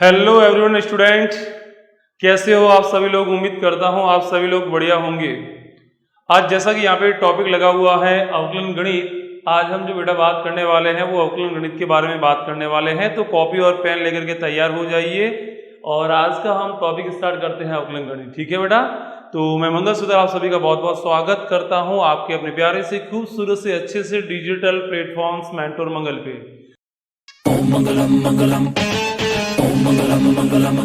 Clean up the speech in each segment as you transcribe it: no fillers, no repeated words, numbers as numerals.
Hello everyone student, कैसे हो आप सभी लोग। उम्मीद करता हूं आप सभी लोग बढ़िया होंगे। आज जैसा कि यहाँ पे टॉपिक लगा हुआ है अवकलन गणित, आज हम जो बेटा बात करने वाले हैं वो अवकलन गणित के बारे में बात करने वाले हैं। तो कॉपी और पेन लेकर के तैयार हो जाइए और आज का हम टॉपिक स्टार्ट करते हैं अवकलन गणित। ठीक है बेटा, तो मैं मंगलसूत्र आप सभी का बहुत बहुत स्वागत करता हूँ आपके अपने प्यारे से खूबसूरत से अच्छे से डिजिटल प्लेटफॉर्म्स मेंटोर मंगल पे। ओम मंगलम मंगलम, ओम मंगलम मंगलम,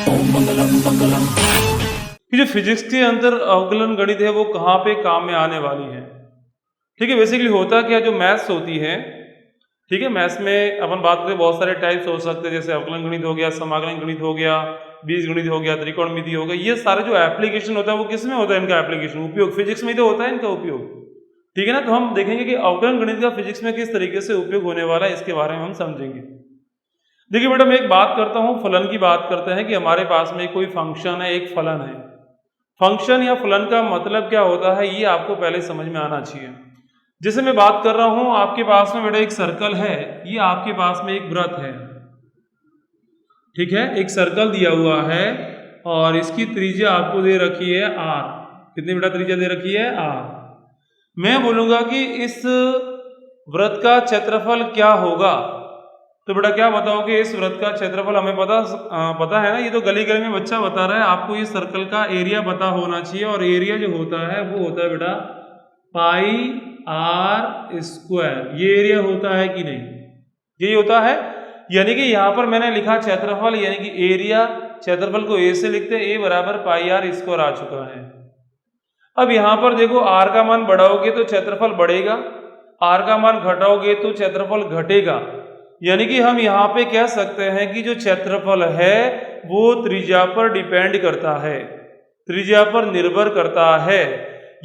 ओम मंगलम मंगलम। ये जो फिजिक्स के अंदर अवकलन गणित है वो कहाँ पे काम में आने वाली है। ठीक है, बेसिकली होता क्या, जो मैथ्स होती है, ठीक है, मैथ्स में अपन बात करें बहुत सारे टाइप्स हो सकते हैं, जैसे अवकलन गणित हो गया, समाकलन गणित हो गया, बीजगणित हो गया, त्रिकोणमिति हो गया। ये सारे जो एप्लीकेशन होता है वो किस में होता है, इनका एप्लीकेशन उपयोग फिजिक्स में ही तो होता है इनका उपयोग। ठीक है ना, तो हम देखेंगे कि अवकलन गणित का फिजिक्स में किस तरीके से उपयोग होने वाला है, इसके बारे में हम समझेंगे। देखिए बेटा, मैं एक बात करता हूँ, फलन की बात करते हैं कि हमारे पास में कोई फंक्शन है, एक फलन है। फंक्शन या फलन का मतलब क्या होता है ये आपको पहले समझ में आना चाहिए। जैसे मैं बात कर रहा हूं, आपके पास में बेटा एक सर्कल है, ये आपके पास में एक वृत्त है। ठीक है, एक सर्कल दिया हुआ है और इसकी त्रिज्या आपको दे रखी है r। कितनी बेटा त्रिज्या दे रखी है r। मैं बोलूंगा कि इस वृत्त का क्षेत्रफल क्या होगा, तो बेटा क्या बताओगे, इस वृत्त का क्षेत्रफल हमें पता है ना, ये तो गली गली में बच्चा बता रहा है। आपको ये सर्कल का एरिया पता होना चाहिए और एरिया जो होता है वो होता है बेटा पाई r स्क्वायर। ये एरिया होता है कि नहीं, यही होता है। यानी कि यहाँ पर मैंने लिखा क्षेत्रफल, यानी कि एरिया, क्षेत्रफल को a से लिखते हैं, a बराबर पाई r स्क्वायर आ चुका है। अब यहाँ पर देखो, r का मान बढ़ाओगे तो क्षेत्रफल बढ़ेगा, r का मान घटाओगे तो क्षेत्रफल घटेगा। यानी कि हम यहाँ पे कह सकते हैं कि जो क्षेत्रफल है वो त्रिज्या पर डिपेंड करता है, त्रिज्या पर निर्भर करता है।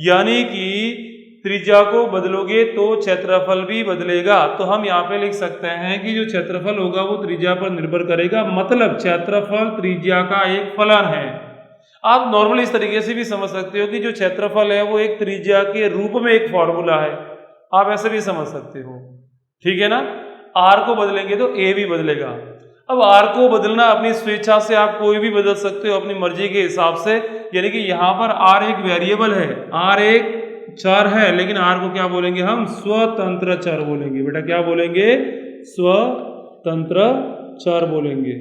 यानी कि त्रिज्या को बदलोगे तो क्षेत्रफल भी बदलेगा। तो हम यहाँ पे लिख सकते हैं कि जो क्षेत्रफल होगा वो त्रिज्या पर निर्भर करेगा, मतलब क्षेत्रफल त्रिज्या का एक फलन है। आप नॉर्मली इस तरीके से भी समझ सकते हो कि जो क्षेत्रफल है वो एक त्रिज्या के रूप में एक फॉर्मूला है, आप ऐसे भी समझ सकते हो। ठीक है ना, r को बदलेंगे तो a भी बदलेगा। अब r को बदलना अपनी स्वेच्छा से आप कोई भी बदल सकते हो अपनी मर्जी के हिसाब से। यानी कि यहाँ पर r एक वेरिएबल है, r एक चर है, लेकिन r को क्या बोलेंगे हम, स्वतंत्र चर बोलेंगे। बेटा क्या बोलेंगे, स्वतंत्र चर बोलेंगे।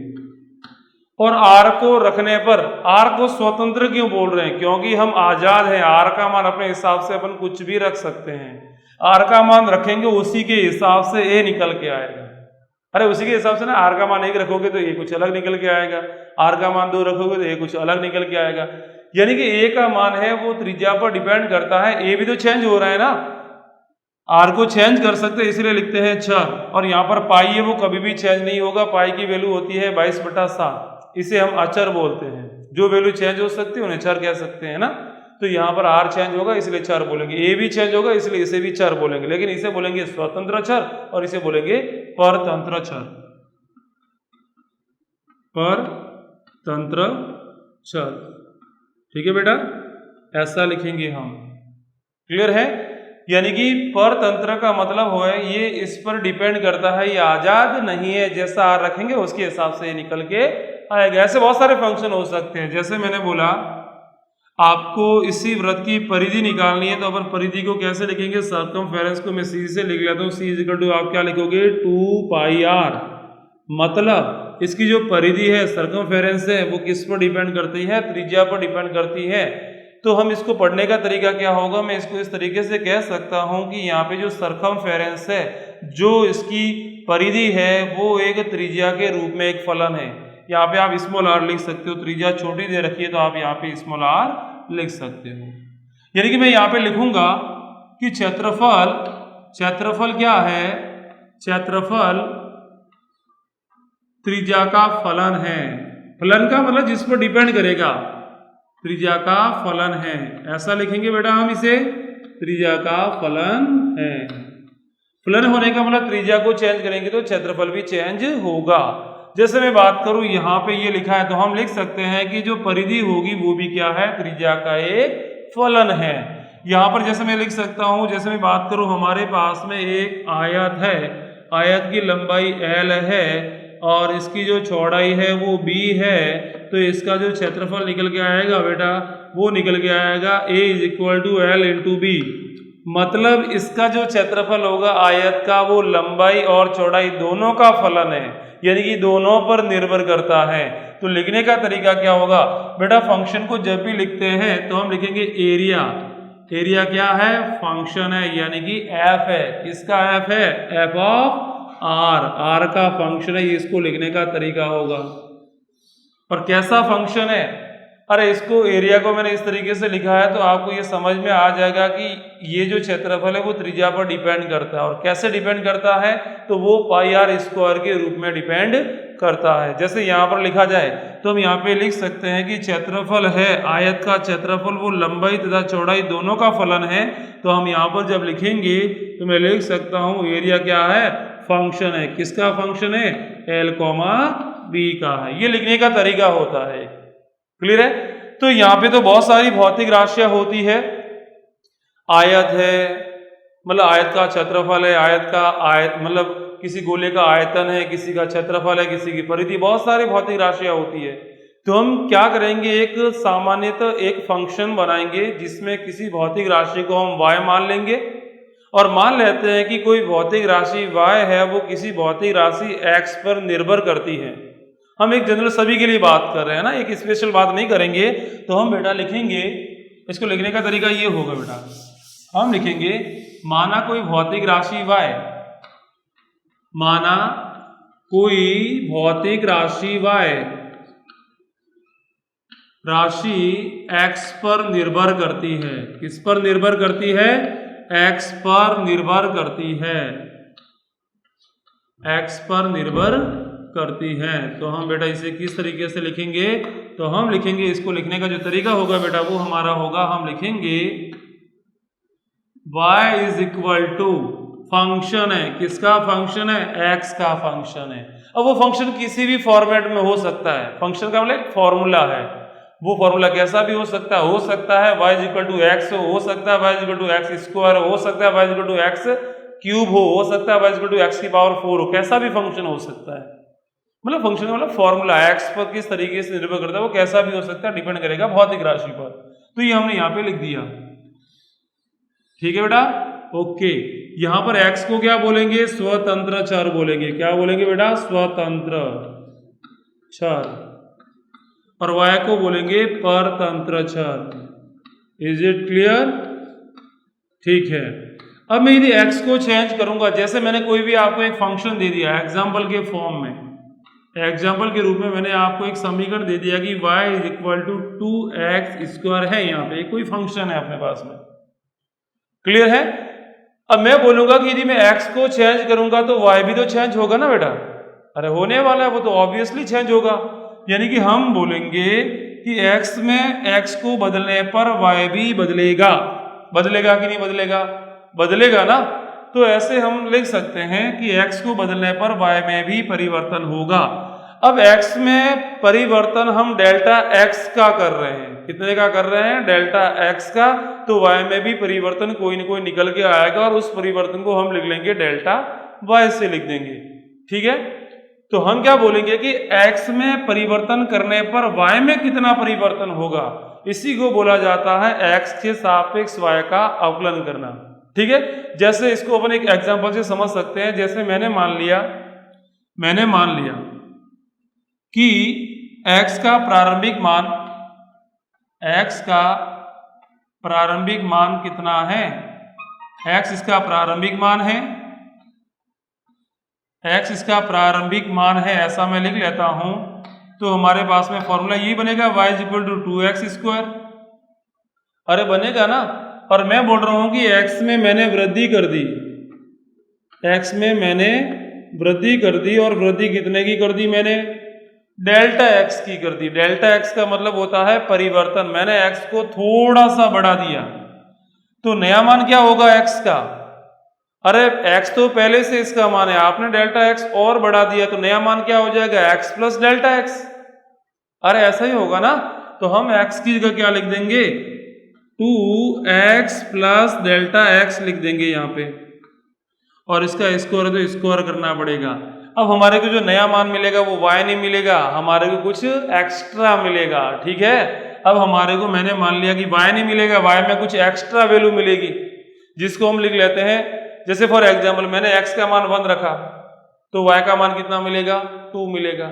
और r को रखने पर, r को स्वतंत्र क्यों बोल रहे हैं, क्योंकि हम आजाद हैं, r का मान अपने हिसाब से अपन कुछ भी रख सकते हैं। r का मान रखेंगे उसी के हिसाब से a निकल के आएगा। अरे उसी के हिसाब से ना, r का मान 1 रखोगे तो a कुछ अलग निकल के आएगा, r का मान 2 रखोगे तो a कुछ अलग निकल के आएगा। यानी कि a का मान है वो त्रिज्या पर डिपेंड करता है, a भी तो चेंज हो रहा है ना, r को चेंज कर सकते हैं इसलिए लिखते हैं चर। और यहाँ पर पाई है वो कभी भी चेंज नहीं होगा, पाई की वैल्यू होती है 22/7, इसे हम अचर बोलते हैं। जो वैल्यू चेंज हो सकती है उन्हें चर कह सकते हैं ना। तो यहाँ पर r चेंज होगा इसलिए चर बोलेंगे, a भी चेंज होगा इसलिए इसे भी चर बोलेंगे, लेकिन इसे बोलेंगे स्वतंत्र चर और इसे बोलेंगे परतंत्र चर, परतंत्र चर। ठीक है बेटा, ऐसा लिखेंगे हम, क्लियर है। यानी कि परतंत्र का मतलब हो ये इस पर डिपेंड करता है, ये आजाद नहीं है, जैसा r रखेंगे उसके हिसाब से ये निकल के आएगा। ऐसे बहुत सारे फंक्शन हो सकते हैं, जैसे मैंने बोला आपको इसी वृत्त की परिधि निकालनी है, तो अपन परिधि को कैसे लिखेंगे, सर्कमफेरेंस को मैं c से लिख लेता हूँ। c इक्वल टू आप क्या लिखोगे, 2 पाई r। मतलब इसकी जो परिधि है, सर्कमफेरेंस है, वो किस पर डिपेंड करती है, त्रिज्या पर डिपेंड करती है। तो हम इसको पढ़ने का तरीका क्या होगा, मैं इसको इस तरीके से कह सकता हूँ कि यहाँ पे जो सर्कमफेरेंस है, जो इसकी परिधि है, वो एक त्रिज्या के रूप में एक फलन है। यहाँ पे आप स्मॉल r लिख सकते हो, त्रिज्या छोटी दे रखी है तो आप यहाँ पे स्मॉल r लिख सकते हो। यानी कि मैं यहाँ पे लिखूंगा कि क्षेत्रफल, क्षेत्रफल क्या है, क्षेत्रफल त्रिज्या का फलन है। फलन का मतलब जिस पर डिपेंड करेगा, त्रिज्या का फलन है, ऐसा लिखेंगे बेटा हम इसे, त्रिज्या का फलन है। फलन होने का मतलब त्रिज्या को चेंज करेंगे तो क्षेत्रफल भी चेंज होगा। जैसे मैं बात करूं, यहाँ पे ये लिखा है तो हम लिख सकते हैं कि जो परिधि होगी वो भी क्या है, त्रिज्या का एक फलन है। यहाँ पर जैसे मैं लिख सकता हूं, जैसे मैं बात करूं, हमारे पास में एक आयत है, आयत की लंबाई l है, और इसकी जो चौड़ाई है वो b है, तो इसका जो क्षेत्रफल निकल के आएगा बेटा वो निकल के आएगा a is equal to L into B. मतलब इसका जो क्षेत्रफल होगा आयत का वो लंबाई और चौड़ाई दोनों का फलन है, यानी कि दोनों पर निर्भर करता है। तो लिखने का तरीका क्या होगा बेटा, फंक्शन को जब भी लिखते हैं तो हम लिखेंगे एरिया। एरिया क्या है, फंक्शन है, यानी कि एफ है। किसका एफ है, एफ ऑफ आर, आर का फंक्शन है, इसको लिखने का तरीका होगा। और कैसा फंक्शन है, अरे इसको एरिया को मैंने इस तरीके से लिखा है तो आपको ये समझ में आ जाएगा कि ये जो क्षेत्रफल है वो त्रिज्या पर डिपेंड करता है। और कैसे डिपेंड करता है, तो वो पाई आर स्क्वायर के रूप में डिपेंड करता है। जैसे यहाँ पर लिखा जाए तो हम यहाँ पे लिख सकते हैं कि क्षेत्रफल है आयत का क्षेत्रफल वो लंबाई तथा चौड़ाई दोनों का फलन है। तो हम यहाँ पर जब लिखेंगे तो मैं लिख सकता हूँ एरिया क्या है, फंक्शन है। किसका फंक्शन है, एल कॉमा बी का है। ये लिखने का तरीका होता है। क्लियर है। तो यहाँ पे तो बहुत सारी भौतिक राशियां होती है। आयत है, मतलब आयत का क्षेत्रफल है, आयत का आयत मतलब किसी गोले का आयतन है, किसी का क्षेत्रफल है, किसी की परिधि, बहुत सारी भौतिक राशियां होती है। तो हम क्या करेंगे, एक सामान्यतः एक फंक्शन बनाएंगे जिसमें किसी भौतिक राशि को हम y मान लेंगे और मान लेते हैं कि कोई भौतिक राशि y है वो किसी भौतिक राशि x पर निर्भर करती है। हम एक जनरल सभी के लिए बात कर रहे हैं ना, एक स्पेशल बात नहीं करेंगे। तो हम बेटा लिखेंगे, इसको लिखने का तरीका ये होगा बेटा, हम लिखेंगे माना कोई भौतिक राशि y, माना कोई भौतिक राशि y राशि x पर निर्भर करती है। किस पर निर्भर करती है, x पर निर्भर करती है, x पर निर्भर करती है। तो हम बेटा इसे किस तरीके से लिखेंगे, तो हम लिखेंगे, इसको लिखने का जो तरीका होगा बेटा वो हमारा होगा, हम लिखेंगे y is equal to function है। किसका फंक्शन है, x का फंक्शन है। अब वो फंक्शन किसी भी फॉर्मेट में हो सकता है, फंक्शन का मतलब फॉर्मूला है, वो फॉर्मूला कैसा भी हो सकता है y is equal to x हो सकता है, y is equal to x square हो सकता है, y is equal to x cube हो सकता है, y is equal to x की पावर 4 हो, कैसा भी फंक्शन हो सकता है। मतलब फंक्शन का मतलब फॉर्मूला x पर किस तरीके से निर्भर करता है, वो कैसा भी हो सकता है, डिपेंड करेगा भौतिक राशि पर। तो ये हमने यहाँ पे लिख दिया, ठीक है बेटा, ओके। यहाँ पर x को क्या बोलेंगे, स्वतंत्र चर बोलेंगे। क्या बोलेंगे बेटा, स्वतंत्र चर। और y को बोलेंगे परतंत्र चर। इज इट क्लियर, ठीक है। अब मैं यदि x को चेंज करूंगा, जैसे मैंने कोई भी आपको एक फंक्शन दे दिया एग्जाम्पल के फॉर्म में, एग्जाम्पल के रूप में मैंने आपको एक समीकरण दे दिया कि y is equal to 2x square है, यहाँ पे कोई फंक्शन है अपने पास में, क्लियर है। अब मैं बोलूंगा कि यदि मैं x को चेंज करूंगा तो y भी तो चेंज होगा ना बेटा, अरे होने वाला है, वो तो ऑब्वियसली चेंज होगा। यानी कि हम बोलेंगे कि x में x को बदलने पर y भी बदलेगा। बदलेगा कि नहीं बदलेगा, बदलेगा ना। तो ऐसे हम लिख सकते हैं कि x को बदलने पर y में भी परिवर्तन होगा। अब x में परिवर्तन हम डेल्टा x का कर रहे हैं, कितने का कर रहे हैं, डेल्टा x का। तो y में भी परिवर्तन कोई न कोई निकल के आएगा और उस परिवर्तन को हम लिख लेंगे डेल्टा y से लिख देंगे, ठीक है। तो हम क्या बोलेंगे कि x में परिवर्तन करने पर y में कितना परिवर्तन होगा, इसी को बोला जाता है x के सापेक्ष y का अवकलन करना, ठीक है। जैसे इसको अपन एक एग्जांपल से समझ सकते हैं। जैसे मैंने मान लिया कि x का प्रारंभिक मान कितना है, x इसका प्रारंभिक मान है, x इसका प्रारंभिक मान है, ऐसा मैं लिख लेता हूं। तो हमारे पास में फॉर्मूला यही बनेगा y is equal to 2x square, अरे बनेगा ना। और मैं बोल रहा हूं कि x में मैंने वृद्धि कर दी, x में मैंने वृद्धि कर दी, और वृद्धि कितने की कर दी, मैंने डेल्टा x की कर दी। डेल्टा x का मतलब होता है परिवर्तन, मैंने x को थोड़ा सा बढ़ा दिया, तो नया मान क्या होगा x का, अरे x तो पहले से इसका मान है, आपने डेल्टा x और बढ़ा दिया, तो नया मान क्या हो जाएगा, x प्लस डेल्टा x। अरे ऐसा ही होगा ना। तो हम x की जगह क्या लिख देंगे, 2x प्लस डेल्टा x लिख देंगे यहाँ पे, और इसका स्क्वायर है तो स्क्वायर करना पड़ेगा। अब हमारे को जो नया मान मिलेगा वो y नहीं मिलेगा, हमारे को कुछ एक्स्ट्रा मिलेगा। ठीक है, अब हमारे को मैंने मान लिया कि y नहीं मिलेगा, y में कुछ एक्स्ट्रा वैल्यू मिलेगी जिसको हम लिख लेते हैं। जैसे फॉर एग्जाम्पल मैंने x का मान 1 रखा तो y का मान कितना मिलेगा, 2 मिलेगा।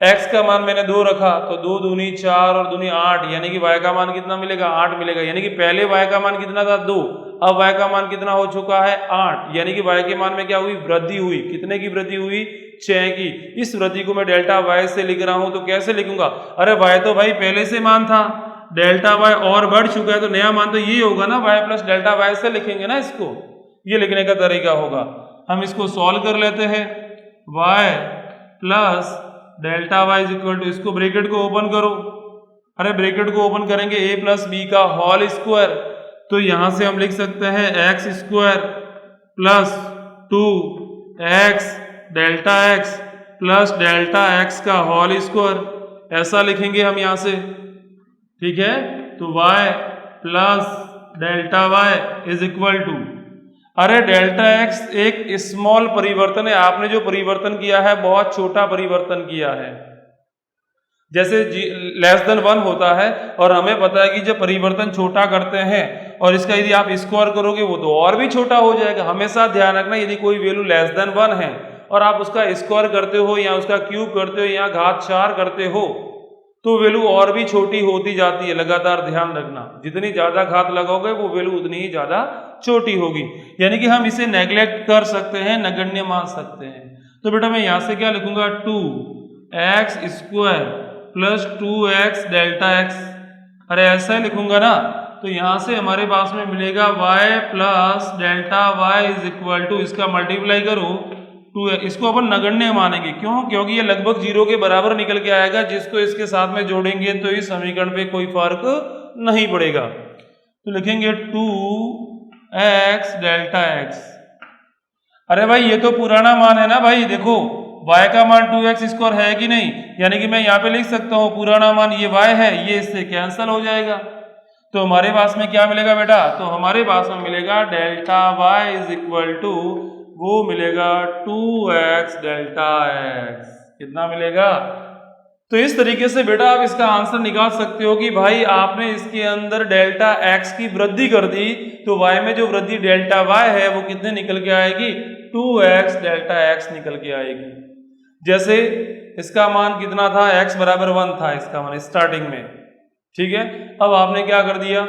x का मान मैंने 2 रखा तो 2 दूनी 4 और दूनी 8, यानी कि y का मान कितना मिलेगा, 8 मिलेगा। यानी कि पहले y का मान कितना था, 2, अब y का मान कितना हो चुका है, 8। यानी कि y के मान में क्या हुई, वृद्धि हुई। कितने की वृद्धि हुई, 6 की। इस वृद्धि को मैं डेल्टा y से लिख रहा हूं तो कैसे लिखूंगा, अरे y तो भाई पहले से मान था, डेल्टा y और बढ़ चुका है तो नया मान तो ये होगा ना, y प्लस डेल्टा y से लिखेंगे ना इसको। ये लिखने का तरीका होगा। हम इसको सॉल्व कर लेते हैं। y plus delta y is equal to, इसको ब्रैकेट को ओपन करो, अरे ब्रैकेट को ओपन करेंगे a प्लस बी का होल स्क्वायर, तो यहां से हम लिख सकते हैं x square plus 2x delta x plus delta x का होल स्क्वायर, ऐसा लिखेंगे हम यहां से। ठीक है, तो y plus delta y is equal to, अरे डेल्टा x एक स्मॉल परिवर्तन है, आपने जो परिवर्तन किया है बहुत छोटा परिवर्तन किया है। जैसे लेस देन 1 होता है और हमें पता है कि जब परिवर्तन छोटा करते हैं और इसका यदि आप स्क्वायर करोगे वो तो और भी छोटा हो जाएगा। हमेशा ध्यान रखना, यदि कोई वैल्यू लेस देन 1 है और आप उसका स्क्वायर करते हो या उसका क्यूब करते हो या घात 4 करते हो तो वैल्यू और भी छोटी होती जाती है। लगातार ध्यान रखना, जितनी ज्यादा घात लगाओगे वो वैल्यू उतनी ही ज्यादा छोटी होगी। यानी कि हम इसे नेग्लेक्ट कर सकते हैं, नगण्य मान सकते हैं। तो बेटा मैं यहां से क्या लिखूंगा, 2x square plus 2x delta x, अरे ऐसा ही लिखूंगा ना। तो यहां से हमारे पास में मिलेगा y plus delta y is equal to, इसका मल्टीप्लाई करो 2, इसको अपन नगण्य मानेंगे। क्यों, क्योंकि ये लगभग 0 के बराबर निकल के आएगा, जिसको इसके साथ में जोड़ेंगे तो इस समीकरण पे कोई फर्क नहीं पड़ेगा। तो लिखेंगे 2x डेल्टा x। अरे भाई ये तो पुराना मान है ना भाई, देखो y का मान 2x स्क्वायर है कि नहीं, यानी कि मैं यहाँ पे लिख सकता हूँ पुराना मान ये y है, ये इससे कैंसिल हो जाएगा। तो हमारे पास में क्या मिलेगा बेटा, तो हमारे पास में मिलेगा delta y is equal to, वो मिलेगा 2x डेल्टा x। कितना मिलेगा, तो इस तरीके से बेटा आप इसका आंसर निकाल सकते हो कि भाई आपने इसके अंदर डेल्टा x की वृद्धि कर दी तो y में जो वृद्धि डेल्टा y है वो कितने निकल के आएगी, 2x डेल्टा x निकल के आएगी। जैसे इसका मान कितना था, x बराबर 1 था इसका मान स्टार्टिंग में। ठीक है, अब आपने क्या कर दिया,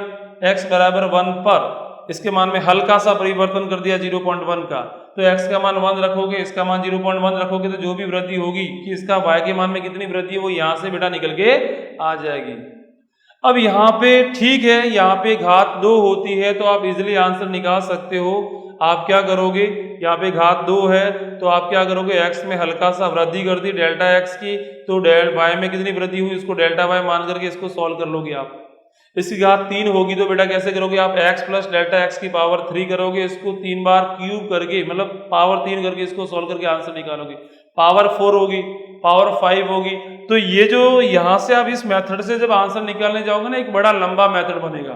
x बराबर 1 पर इसके मान में हल्का सा परिवर्तन कर दिया 0.1 का, तो x का मान 1 रखोगे, इसका मान 0.1 रखोगे, तो जो भी वृद्धि होगी कि इसका y के मान में कितनी वृद्धि है वो यहाँ से बेटा निकल के आ जाएगी। अब यहाँ पे ठीक है, यहाँ पे घात 2 होती है तो आप इजिली आंसर निकाल सकते हो। आप क्या करोगे, यहाँ पे घात 2 है तो आप क्या करोगे, x में हल्का सा वृद्धि कर दी डेल्टा x की, तो y में कितनी वृद्धि हुई उसको डेल्टा y मान करके इसको सॉल्व कर लोगे आप। इसकी घात 3 होगी तो बेटा कैसे करोगे आप, x प्लस डेल्टा x की पावर 3 करोगे, इसको 3 बार क्यूब करके मतलब पावर 3 करके इसको सॉल्व करके आंसर निकालोगे। पावर 4 होगी, पावर 5 होगी, तो ये जो यहां से आप इस मेथड से जब आंसर निकालने जाओगे ना एक बड़ा लंबा मेथड बनेगा।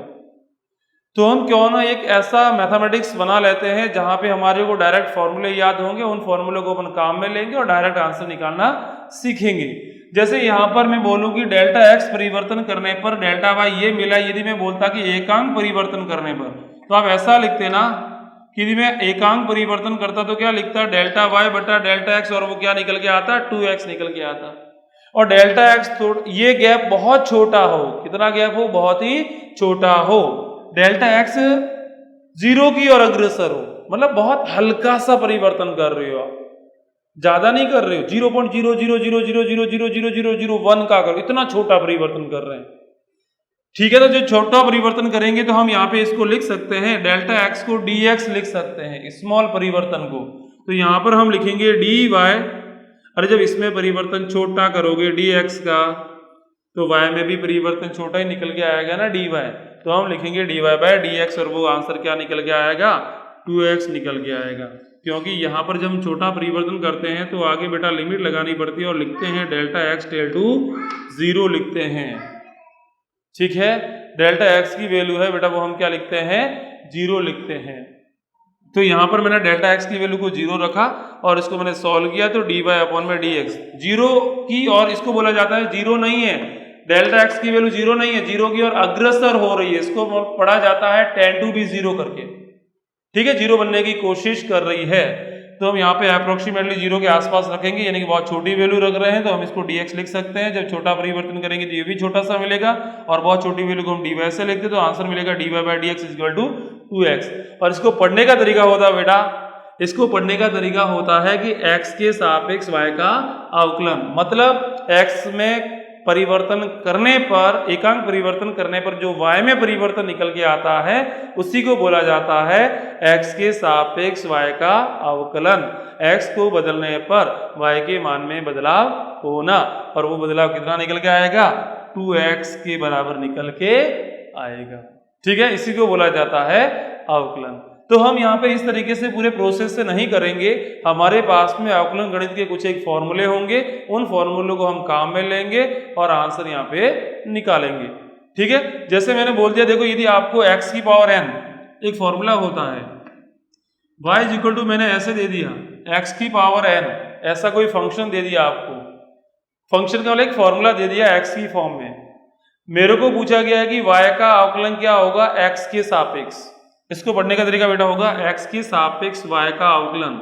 तो हम क्यों ना एक ऐसा मैथमेटिक्स बना लेते हैं जहां पे हमारे को डायरेक्ट फॉर्मूले याद होंगे, उन फॉर्मूले को अपन काम में लेंगे और डायरेक्ट आंसर निकालना सीखेंगे। जैसे यहाँ पर मैं बोलूँ कि डेल्टा x परिवर्तन करने पर डेल्टा y ये मिला, यदि मैं बोलता कि एकांक परिवर्तन करने पर, तो आप ऐसा लिखते ना कि यदि मैं एकांक परिवर्तन करता तो क्या लिखता, डेल्टा y बटा डेल्टा x, और वो क्या निकल के आता, 2x निकल के आता। और डेल्टा x ये गैप बहुत छोटा हो, कितना गैप हो, बहुत ही छोटा हो, डेल्टा x 0 की ओर अग्रसर हो, मतलब बहुत हल्का सा परिवर्तन कर रहे हो आप, ज्यादा नहीं कर रहे हो, 0.00000000001 का करो, इतना छोटा परिवर्तन कर रहे हैं। ठीक है, तो जो छोटा परिवर्तन करेंगे तो हम यहाँ पे इसको लिख सकते हैं, डेल्टा x को dx लिख सकते हैं, स्मॉल परिवर्तन को। तो यहाँ पर हम लिखेंगे dy, अरे जब इसमें परिवर्तन छोटा करोगे dx का तो y में भी परिवर्तन छोटा ही निकल के आएगा ना dy, तो हम लिखेंगे dy बाय dx, और वो आंसर क्या निकल के आएगा, 2x निकल के आएगा। क्योंकि यहाँ पर जब हम छोटा परिवर्तन करते हैं तो आगे बेटा लिमिट लगानी पड़ती है और लिखते हैं डेल्टा x टेल टू 0 लिखते हैं। ठीक है, डेल्टा x की वैल्यू है बेटा वो हम क्या लिखते हैं, 0 लिखते हैं। तो यहाँ पर मैंने डेल्टा एक्स की वैल्यू को 0 रखा और इसको मैंने सॉल्व किया तो dy अपॉन में dx 0 की, और इसको बोला जाता है 0 नहीं है, डेल्टा एक्स की वैल्यू 0 नहीं है, 0 की और अग्रसर हो रही है, इसको पढ़ा जाता है टेन टू बी 0 करके। ठीक है, 0 बनने की कोशिश कर रही है, तो हम यहाँ पे अप्रोक्सीमेटली 0 के आसपास रखेंगे, यानी कि बहुत छोटी वैल्यू रख रहे हैं, तो हम इसको dx लिख सकते हैं। जब छोटा परिवर्तन करेंगे तो ये भी छोटा सा मिलेगा, और बहुत छोटी वैल्यू को हम dy से लिखते तो आंसर मिलेगा dy by dx equal to 2x। और इसको पढ़ने का तरीका होता है बेटा, इसको पढ़ने का तरीका होता है कि x के सापेक्ष y का अवकलन, मतलब x में परिवर्तन करने पर, एकांक परिवर्तन करने पर जो y में परिवर्तन निकल के आता है उसी को बोला जाता है x के सापेक्ष y का अवकलन। x को बदलने पर y के मान में बदलाव होना, और वो बदलाव कितना निकल के आएगा, 2x के बराबर निकल के आएगा। ठीक है, इसी को बोला जाता है अवकलन। तो हम यहाँ पे इस तरीके से पूरे प्रोसेस से नहीं करेंगे, हमारे पास में अवकलन गणित के कुछ एक फॉर्मूले होंगे, उन फॉर्मूलों को हम काम में लेंगे और आंसर यहाँ पे निकालेंगे। ठीक है, जैसे मैंने बोल दिया, देखो यदि आपको x की पावर n एक फॉर्मूला होता है, y इज इक्वल टू, मैंने ऐसे दे दिया x की पावर n, ऐसा कोई फंक्शन दे दिया आपको, फंक्शन का एक फॉर्मूला दे दिया x की फॉर्म में, मेरे को पूछा गया है कि y का अवकलन क्या होगा x के सापेक्ष। इसको पढ़ने का तरीका बेटा होगा x के सापेक्ष y का अवकलन,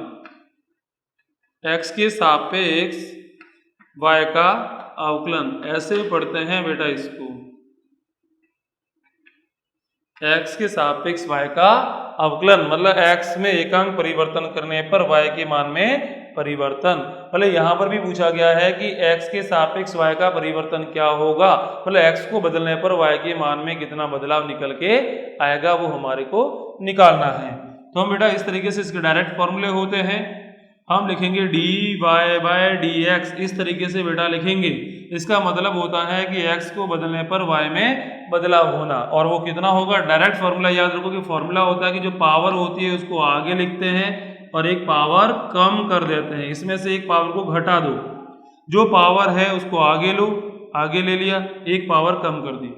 x के सापेक्ष y का अवकलन, ऐसे पढ़ते हैं बेटा इसको, x के सापेक्ष y का अवकलन मतलब x में एकांक परिवर्तन करने पर y के मान में परिवर्तन। मतलब यहाँ पर भी पूछा गया है कि x के सापेक्ष y का परिवर्तन क्या होगा, मतलब x को बदलने पर y के मान में कितना बदलाव निकल के आएगा, वो हमारे को निकालना है। तो हम बेटा इस तरीके से इसके डायरेक्ट फॉर्मूले होते हैं, हम लिखेंगे dy बाय dx, इस तरीके से बेटा लिखेंगे। इसका मतलब होता है कि x को बदलने पर y में बदलाव होना, और वो कितना होगा, डायरेक्ट फॉर्मूला याद रखो कि फॉर्मूला होता है कि जो पावर होती है उसको आगे लिखते हैं और एक पावर कम कर देते हैं, इसमें से एक पावर को घटा दो, जो पावर है उसको आगे लो, आगे ले लिया, एक पावर कम कर दी।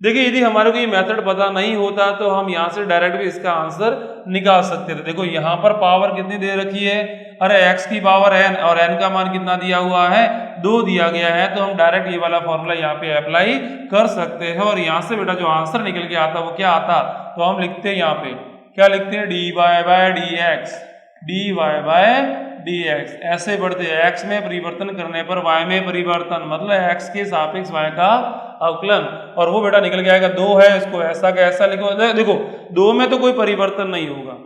देखिए यदि हमारे को ये मेथड पता नहीं होता तो हम यहाँ से डायरेक्ट भी इसका आंसर निकाल सकते थे। देखो यहाँ पर पावर कितनी दे रखी है, अरे x की पावर n, और n का मान कितना दिया हुआ है, 2 दिया गया है, तो हम डायरेक्ट ये वाला फॉर्मूला यहाँ पे अप्लाई कर सकते हैं, और यहाँ से बेटा जो आंसर निकल के आता वो क्या आता, तो हम लिखते हैं यहाँ पे, क्या लिखते हैं, dy by dx, dy by dx, ऐसे बढ़ते हैं, x में परिवर्तन करने पर y में परिवर्तन, मतलब x के सापेक्ष y का अवकलन, और वो बेटा निकल के आएगा 2 है, इसको ऐसा का ऐसा लिखो। देखो 2 में तो कोई परिवर्तन नहीं होगा,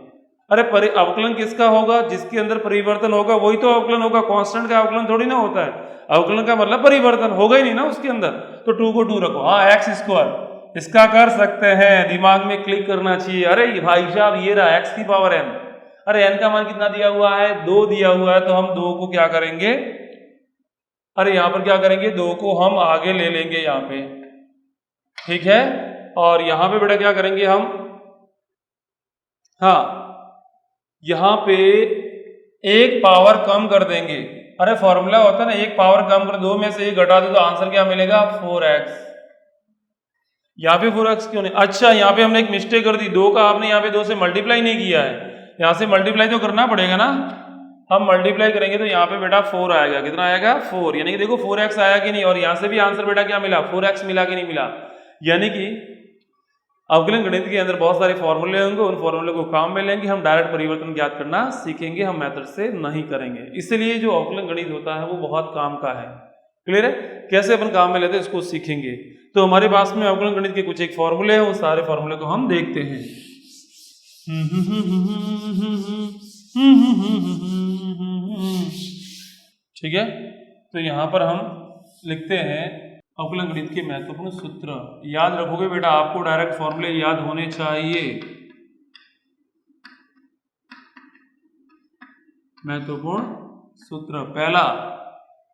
अरे अवकलन किसका होगा, जिसके अंदर परिवर्तन होगा वही तो अवकलन होगा, कांस्टेंट का अवकलन थोड़ी ना होता है, अवकलन का मतलब परिवर्तन होगा ही नहीं ना उसके अंदर, तो 2 को 2 रखो। हाँ एक्स स्क्वायर इसका कर सकते हैं, दिमाग में क्लिक करना चाहिए, अरे भाई साहब ये रहा x की पावर n, अरे n का मान कितना दिया हुआ है, 2 दिया हुआ है, तो हम 2 को क्या करेंगे, अरे यहाँ पर क्या करेंगे, 2 को हम आगे ले लेंगे यहाँ पे, ठीक है, और यहाँ पे बेटा क्या करेंगे हम, हाँ यहाँ पे एक पावर कम कर देंगे, अरे फॉर्मूला होता है ना, एक पावर कम कर, 2 में से एक घटा दो तो आंसर क्या मिलेगा, 4x। यहाँ पे 4x क्यों नहीं, अच्छा यहाँ पे हमने एक मिस्टेक कर दी, 2 का आपने यहाँ पे 2 से मल्टीप्लाई नहीं किया है, यहाँ से मल्टीप्लाई तो करना पड़ेगा ना, हम मल्टीप्लाई करेंगे तो यहाँ पे बेटा 4 आएगा, कितना आएगा 4, यानी कि देखो 4x आया कि नहीं, और यहाँ से भी आंसर बेटा क्या मिला, 4x मिला कि नहीं मिला। यानी कि अवकलन गणित के अंदर बहुत सारे फॉर्मूले होंगे, उन फॉर्मूले को काम में लेंगे, हम डायरेक्ट परिवर्तन ज्ञात करना सीखेंगे, हम मेथड से नहीं करेंगे। इसलिए जो अवकलन गणित होता है वो बहुत काम का है, क्लियर है, कैसे अपन काम में लेते हैं इसको सीखेंगे। तो हमारे पास में अवकलन गणित के कुछ एक फॉर्मूले हैं, उस सारे फॉर्मूले को हम देखते हैं। ठीक है, तो यहाँ पर हम लिखते हैं अवकलन गणित के महत्वपूर्ण सूत्र, याद रखोगे बेटा, आपको डायरेक्ट फॉर्मूले याद होने चाहिए। महत्वपूर्ण सूत्र पहला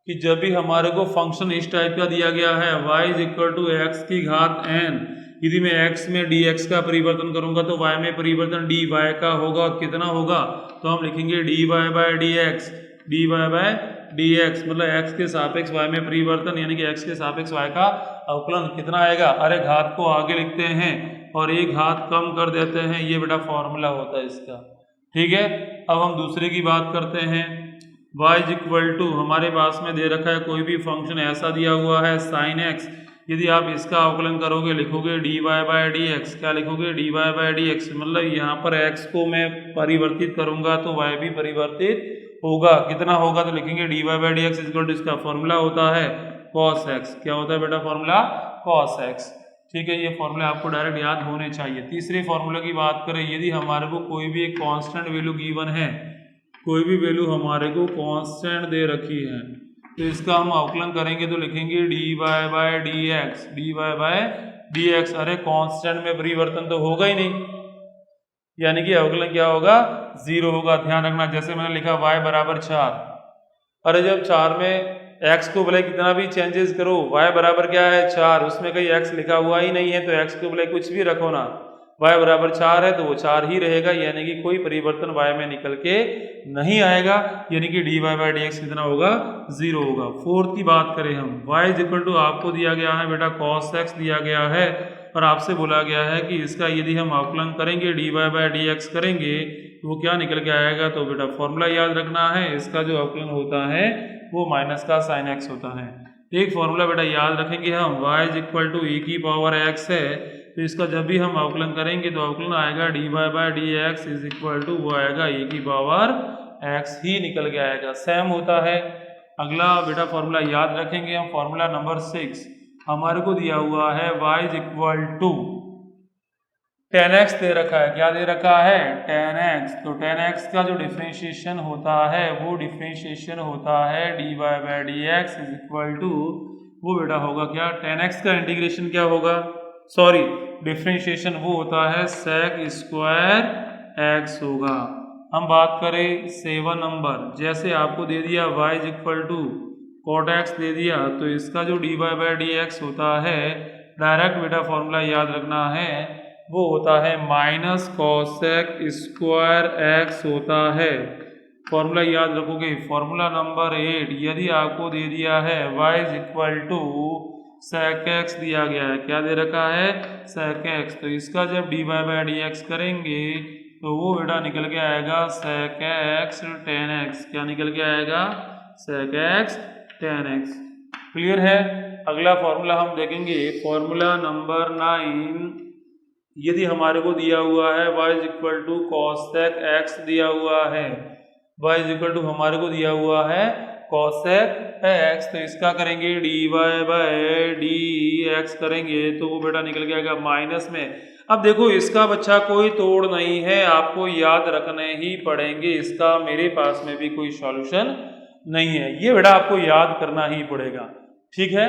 कि जब भी हमारे को फंक्शन इस टाइप का दिया गया है y is equal to x की घात n, यदि मैं x में dx का परिवर्तन करूंगा तो y में परिवर्तन dy का होगा, कितना होगा, तो हम लिखेंगे dy by dx, dy by dx मतलब x के सापेक्ष y में परिवर्तन, यानी कि x के सापेक्ष y का अवकलन कितना आएगा, अरे घात को आगे लिखते हैं और एक घात कम कर देते हैं, ये बेटा फॉर्मूला होता है इसका। ठीक है, अब हम दूसरे की बात करते हैं। y इज इक्वल टू हमारे पास में दे रखा है कोई भी फंक्शन ऐसा दिया हुआ है sin x, यदि आप इसका अवकलन करोगे लिखोगे dy बाय डी एक्स। क्या लिखोगे? dy by d x. मतलब यहाँ पर x को मैं परिवर्तित करूंगा तो y भी परिवर्तित होगा। कितना होगा? तो लिखेंगे dy by d x equal to, इसका फॉर्मूला होता है cos x। क्या होता है बेटा? Formula cos x। ठीक है, ये फॉर्मूला आपको डायरेक्ट याद होने चाहिए। तीसरे फॉर्मूले की बात करें, यदि हमारे को कोई भी एक कांस्टेंट वैल्यू गिवन है, कोई भी वैल्यू हमारे को कांस्टेंट दे रखी है, तो इसका हम अवकलन करेंगे तो लिखेंगे dy by d x. dy by d x. अरे कांस्टेंट में परिवर्तन तो होगा ही नहीं, यानी कि अवकलन क्या होगा? 0 होगा। ध्यान रखना, जैसे मैंने लिखा y बराबर 4। अरे जब 4 में x को भले कितना भी चेंजेस करो, y बराबर क्या है? 4। उसमें कहीं x लिखा हुआ ही नहीं है, तो x को भले कुछ भी रखो ना, y बराबर 4 है तो वो 4 ही रहेगा, यानी कि कोई परिवर्तन y में निकल के नहीं आएगा, यानी कि dy बाय डी एक्स कितना होगा? 0 होगा। फोर्थ की बात करें हम, y इज इक्वल टू आपको दिया गया है बेटा cos x दिया गया है, और आपसे बोला गया है कि इसका यदि हम अवकलन करेंगे dy बाय डी एक्स करेंगे तो वो क्या निकल के आएगा? तो बेटा फॉर्मूला याद रखना है, इसका जो अवकलन होता है वो माइनस का sin x होता है। एक फॉर्मूला बेटा याद रखेंगे हम, y is equal to e की पावर x है, तो इसका जब भी हम अवकलन करेंगे तो अवकलन आएगा dy by d x is equal to वो आएगा e की पावर x ही निकल के आएगा। सेम होता है। अगला बेटा फॉर्मूला याद रखेंगे हम, फॉर्मूला नंबर 6 हमारे को दिया हुआ है y is equal to tan x दे रखा है। क्या दे रखा है? tan x। तो tan x का जो डिफरेंशिएशन होता है वो डिफरेंशिएशन होता है dy by d x is equal to वो बेटा होगा क्या? tan x का इंटीग्रेशन क्या होगा? सॉरी, डिफरेंशिएशन वो होता है sec स्क्वायर x होगा। हम बात करें 7 नंबर, जैसे आपको दे दिया y is equal to cot x दे दिया, तो इसका जो dy बाय डी एक्स होता है, डायरेक्ट बेटा फॉर्मूला याद रखना है, वो होता है माइनस cosec स्क्वायर x होता है। फॉर्मूला याद रखोगे, फॉर्मूला नंबर 8, यदि आपको दे दिया है y is equal to sec x दिया गया है, क्या दे रखा है? sec x, तो इसका जब dy बाय डी एक्स करेंगे तो वो बेटा निकल के आएगा sec x tan x। क्या निकल के आएगा? sec x tan x। Clear है? अगला फॉर्मूला हम देखेंगे, फॉर्मूला नंबर 9, यदि हमारे को दिया हुआ है y is equal to cosec x दिया हुआ है, y इज इक्वल टू हमारे को दिया हुआ है cosec x, तो इसका करेंगे dy बाय डी एक्स करेंगे तो वो बेटा निकल के आएगा माइनस में। अब देखो इसका बच्चा कोई तोड़ नहीं है, आपको याद रखने ही पड़ेंगे, इसका मेरे पास में भी कोई सॉल्यूशन नहीं है, ये बेटा आपको याद करना ही पड़ेगा। ठीक है,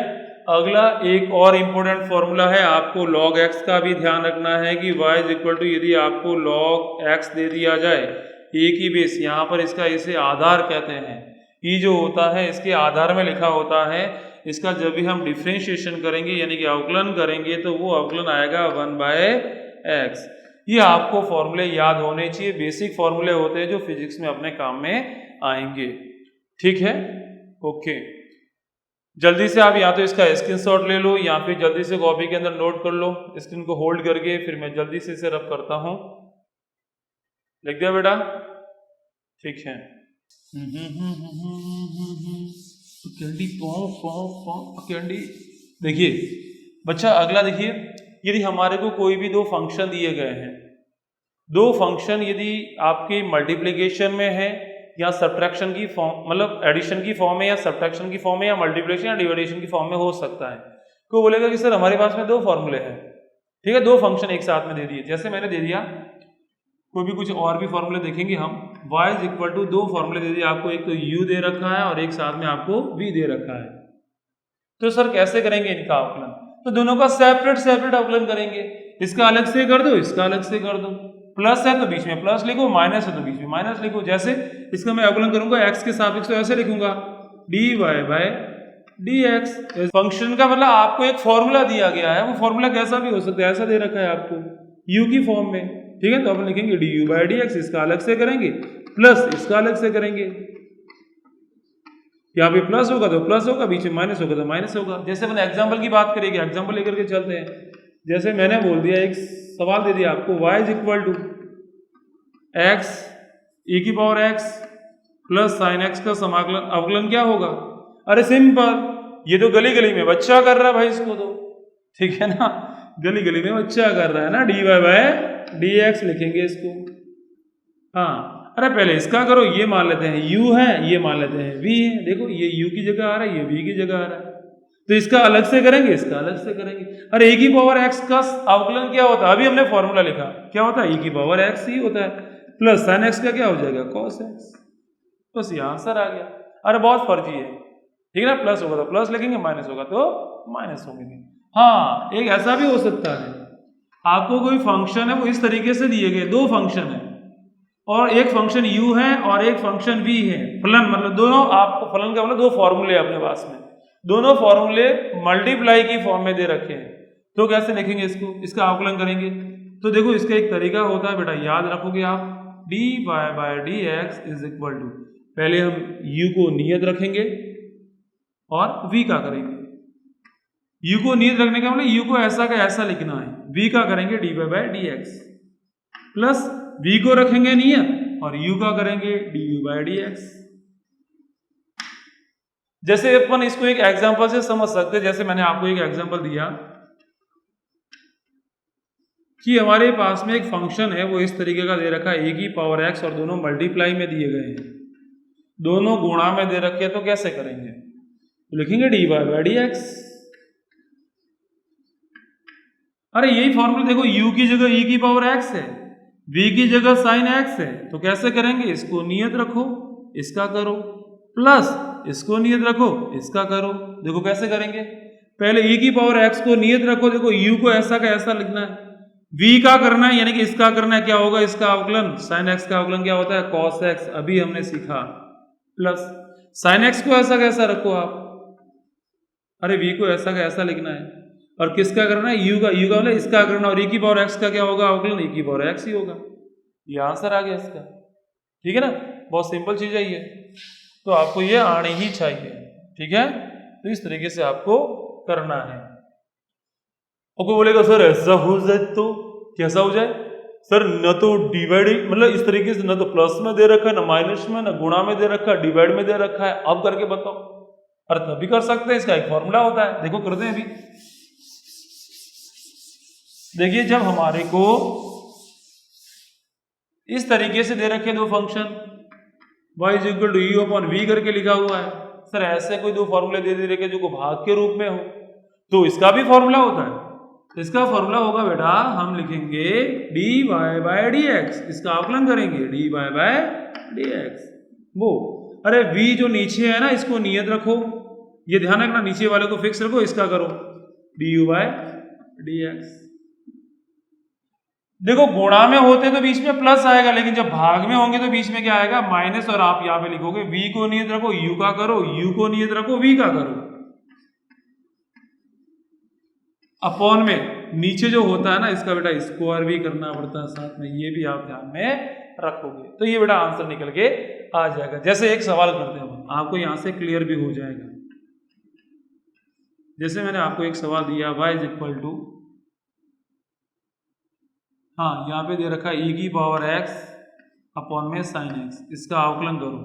अगला एक और इम्पोर्टेंट फॉर्मूला है, आपको log x का भी ध्यान रखना है कि y इज इक्वल टू, यदि आपको log x दे दिया जाए a की बेस, यहाँ पर इसका इसे आधार कहते हैं, e जो होता है इसके आधार में लिखा होता है, इसका जब भी हम डिफरेंशिएशन करेंगे यानी कि अवकलन करेंगे तो वो अवकलन आएगा 1 बाय x। ये आपको फॉर्मूले याद होने चाहिए, बेसिक फॉर्मूले होते हैं जो फिजिक्स में अपने काम में आएंगे। ठीक है, ओके। जल्दी से आप या तो इसका स्क्रीनशॉट ले लो या फिर जल्दी से कॉपी के अंदर नोट कर लो, स्क्रीन को होल्ड करके, फिर मैं जल्दी से इसे रब करता हूं। लिख दिया बेटा? ठीक है। कैंडी देखिए बच्चा, अगला देखिए, यदि हमारे को कोई भी दो फंक्शन दिए गए हैं, दो फंक्शन यदि आपके मल्टीप्लिकेशन में है या सब्ट्रैक्शन की फॉर्म, मतलब एडिशन की फॉर्म में या सब्ट्रैक्शन की फॉर्म में या मल्टीप्लिकेशन या डिविडेशन की फॉर्म में हो सकता है, कोई बोलेगा कि सर हमारे पास में दो फॉर्मूले हैं, ठीक है, दो फंक्शन एक साथ में दे दिए, जैसे मैंने दे दिया, कोई भी कुछ और भी फॉर्मूले देखेंगे हम, y इज इक्वल टू दो फॉर्मूले दे दिए आपको, एक तो u दे रखा है और एक साथ में आपको v दे रखा है। तो सर कैसे करेंगे इनका अवकलन? तो दोनों का सेपरेट सेपरेट अवकलन करेंगे, इसका अलग से कर दो, इसका अलग से कर दो, प्लस है तो बीच में प्लस लिखो, माइनस है तो बीच में माइनस लिखो। जैसे इसका मैं अवकलन करूंगा x के सापेक्ष, तो ऐसे लिखूंगा dy बाय dx। फंक्शन का मतलब आपको एक फॉर्मूला दिया गया है, वो फॉर्मूला कैसा भी हो सकता है, ऐसा दे रखा है आपको u की फॉर्म में, ठीक है, तो अपन लिखेंगे du बाय dx, इसका अलग से करेंगे, प्लस इसका अलग से करेंगे, यहाँ पे प्लस होगा तो प्लस होगा, बीच में माइनस होगा तो माइनस होगा। जैसे अपन एग्जाम्पल की बात करेंगे, एग्जाम्पल लेकर के चलते हैं। जैसे मैंने बोल दिया, एक सवाल दे दिया आपको, y is equal to x e की power x plus sine x का समाकलन अवकलन क्या होगा? अरे सिंपल, ये तो गली गली में बच्चा कर रहा है भाई इसको तो, ठीक है ना, गली गली में बच्चा कर रहा है ना, dy बाय dx लिखेंगे इसको। हाँ, अरे पहले इसका करो, ये मान लेते हैं u है, ये मान लेते हैं v है, देखो ये u की जगह आ रहा है, ये v की जगह आ रहा है, तो इसका अलग से करेंगे, इसका अलग से करेंगे। अरे e की पावर x का अवकलन क्या होता है? अभी हमने फॉर्मूला लिखा, क्या होता है? e की पावर x ही होता है, प्लस साइन x का क्या हो जाएगा? cos x। बस ये आंसर आ गया। अरे बहुत फर्जी है, ठीक है ना, प्लस होगा तो प्लस लिखेंगे, माइनस होगा तो माइनस होंगे। हाँ, एक ऐसा भी हो सकता है, आपको कोई फंक्शन है वो इस तरीके से दिए गए, दो फंक्शन है और एक फंक्शन u है और एक फंक्शन v है, फलन, मतलब दोनों, आपको फलन का मतलब दो फॉर्मूले अपने पास में, दोनों फॉर्मूले मल्टीप्लाई की फॉर्म में दे रखे हैं, तो कैसे लिखेंगे इसको? इसका अवकलन करेंगे तो देखो इसका एक तरीका होता है बेटा, याद रखोगे आप, dy by dx is equal to, पहले हम u को नियत रखेंगे और v का करेंगे। u को नियत रखने का मतलब u को ऐसा का ऐसा लिखना है, v का करेंगे dy by dx, plus v को रखेंगे नियत और u का करेंगे du बाय dx। जैसे अपन इसको एक एग्जांपल से समझ सकते हैं, जैसे मैंने आपको एक एग्जांपल दिया कि हमारे पास में एक फंक्शन है, वो इस तरीके का दे रखा है a की पावर x और दोनों मल्टीप्लाई में दिए गए हैं, दोनों गुणा में दे रखे हैं, तो कैसे करेंगे? तो लिखेंगे dy बाय dx। अरे यही फॉर्मूला देखो, u की जगह e की पावर x है, v की जगह साइन x है, तो कैसे करेंगे? इसको नियत रखो, इसका करो, प्लस इसको नियत रखो, इसका करो। देखो कैसे करेंगे, पहले e की पावर x को नियत रखो, देखो u को ऐसा का ऐसा लिखना है, v का करना है यानी कि इसका करना है, क्या होगा इसका अवकलन? साइन x का अवकलन क्या होता है? cos x, अभी हमने सीखा, प्लस साइन x को ऐसा का ऐसा रखो आप, अरे v को ऐसा का ऐसा लिखना है, और किसका करना है? u का मतलब इसका करना, और e की पावर x का क्या होगा अवकलन? e की पावर x ही होगा। ये आंसर आ गया इसका, ठीक है ना, बहुत सिंपल चीज है ये, तो आपको ये आनी ही चाहिए, ठीक है, तो इस तरीके से आपको करना है। और कोई बोलेगा सर ऐसा हो जाए तो कैसा हो जाए? सर न तो डिवाइड, मतलब इस तरीके से, न तो प्लस में दे रखा है, न माइनस में, न गुणा में दे रखा है, डिवाइड में दे रखा है, अब करके बताओ। अरे तभी कर सकते हैं, इसका एक फॉर्मूला होता है, देखो करते हैं अभी। देखिए जब हमारे को इस तरीके से दे रखे दो function, y is equal to u upon v करके लिखा हुआ है, सर ऐसे कोई दो फॉर्मूले दे रखे जो को भाग के रूप में हो, तो इसका भी फॉर्मूला होता है। तो इसका फॉर्मूला होगा बेटा, हम लिखेंगे dy बाय dx, इसका अवकलन करेंगे dy बाय dx। वो अरे v जो नीचे है ना, इसको नियत रखो, ये ध्यान रखना, नीचे वाले को फिक्स रखो, इसका करो du बाय dx। देखो गुणा में होते तो बीच में प्लस आएगा, लेकिन जब भाग में होंगे तो बीच में क्या आएगा? माइनस, और आप यहां पे लिखोगे v को नियत रखो, u का करो, u को नियत रखो, v का करो, अपॉन में नीचे जो होता है ना, इसका बेटा स्क्वायर भी करना पड़ता है साथ में, ये भी आप ध्यान में रखोगे, तो ये बेटा आंसर निकल के आ जाएगा। जैसे एक सवाल करते हैं, आपको यहां से क्लियर भी हो जाएगा। जैसे मैंने आपको एक सवाल दिया, y इज इक्वल टू, हाँ यहाँ पे दे रखा है e की पावर x अपॉन में साइन x, इसका अवकलन करो।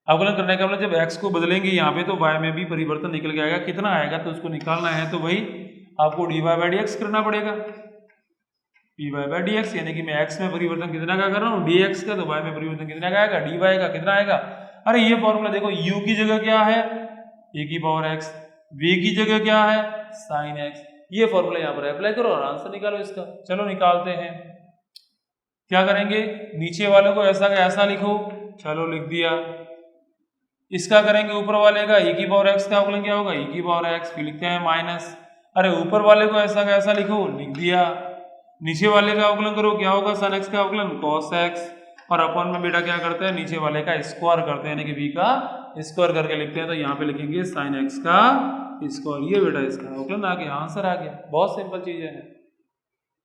अवकलन करने का मतलब जब x को बदलेंगे यहाँ पे तो y में भी परिवर्तन निकल के आएगा, कितना आएगा तो उसको निकालना है, तो वही आपको dy बाय dx करना पड़ेगा, dy बाय dx, यानी कि मैं x में परिवर्तन कितना का कर रहा हूँ? dx का, तो y में परिवर्तन कितना का आएगा? dy का, कितना आएगा? अरे ये फॉर्मूला देखो, u की जगह क्या है? e की पावर x, v की जगह क्या है? साइन x, ये फॉर्मूला यहाँ पर अप्लाई करो और आंसर निकालो इसका। चलो निकालते हैं, क्या करेंगे? नीचे वाले को ऐसा का ऐसा लिखो, चलो लिख दिया। इसका करेंगे ऊपर वाले का, e की पावर x का अवकलन क्या होगा? e की पावर x, फिर लिखते हैं माइनस, अरे ऊपर वाले को ऐसा का ऐसा लिखो, लिख दिया। नीचे वाले का अवकलन करो, क्या होगा? sin x का अवकलन cos x, और अपन में बेटा क्या करते हैं? नीचे वाले का स्क्वायर करते हैं, यानी कि v का स्क्वायर करके लिखते हैं, तो यहाँ पे लिखेंगे sin x का स्क्वायर, ये बेटा इसका अवकलन आ गया, आंसर आ गया। बहुत सिंपल चीज है,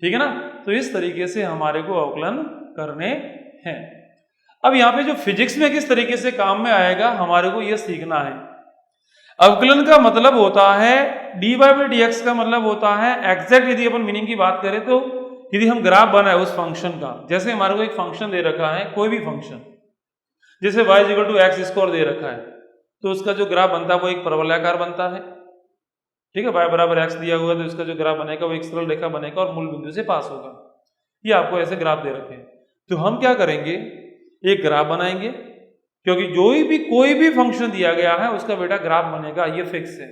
ठीक है ना। तो इस तरीके से हमारे को अवकलन करने हैं। अब यहाँ पे जो फिजिक्स में किस तरीके से काम में आएगा, हमारे को ये सीखना है। अवकलन का मतलब होता है dy बाय dx का मतलब होता है एग्जैक्ट, यदि अपन मीनिंग की बात करें तो यदि हम ग्राफ बनाए उस फंक्शन का, जैसे हमारे को एक फंक्शन दे रखा है, कोई भी फंक्शन, जैसे y equal to x square दे रखा है, तो उसका जो ग्राफ बनता है वो एक परवलयाकार बनता है। ठीक है, y बराबर एक्स दिया हुआ तो इसका जो ग्राफ बनेगा वो एक सरल रेखा बनेगा और मूल बिंदु से पास होगा। ये आपको ऐसे ग्राफ दे रखे हैं। तो हम क्या करेंगे, एक ग्राफ बनाएंगे, क्योंकि कोई भी फंक्शन दिया गया है उसका बेटा ग्राफ बनेगा, ये फिक्स है।